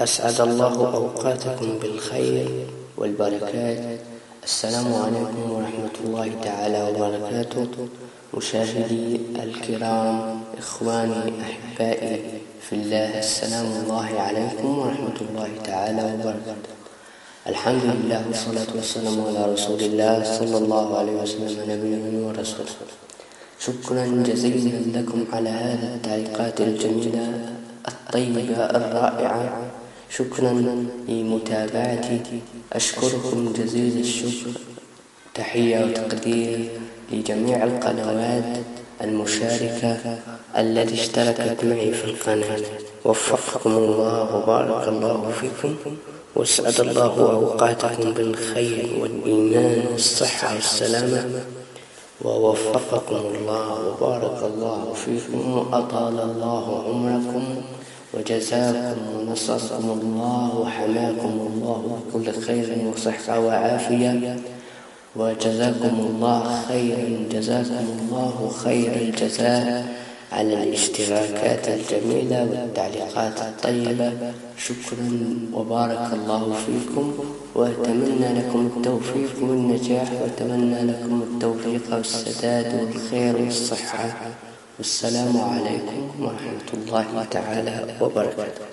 أسعد الله أوقاتكم بالخير والبركات. السلام عليكم ورحمة الله تعالى وبركاته. مشاهدي الكرام، إخواني أحبائي في الله، السلام الله عليكم ورحمة الله تعالى وبركاته. الحمد لله والصلاة والسلام على رسول الله صلى الله عليه وسلم، نبي ورسول. شكرا جزيلا لكم على هذه التعليقات الجميلة الطيبة الرائعة. شكرا لمتابعتي. أشكركم جزيل الشكر. تحية وتقدير لجميع القنوات المشاركة التي اشتركت معي في القناة. وفقكم الله وبارك الله فيكم، واسعد الله أوقاتكم بالخير والإيمان والصحة والسلامة، ووفقكم الله وبارك الله فيكم، وأطال الله عمركم وجزاكم ونصركم الله وحماكم الله بكل خير وصحة وعافية، وجزاكم الله خيرا. جزاكم الله خير الجزاء على الاشتراكات الجميلة والتعليقات الطيبة. شكرا وبارك الله فيكم، وأتمنى لكم التوفيق والنجاح، وأتمنى لكم التوفيق والسداد والخير والصحة. والسلام عليكم ورحمة الله تعالى وبركاته.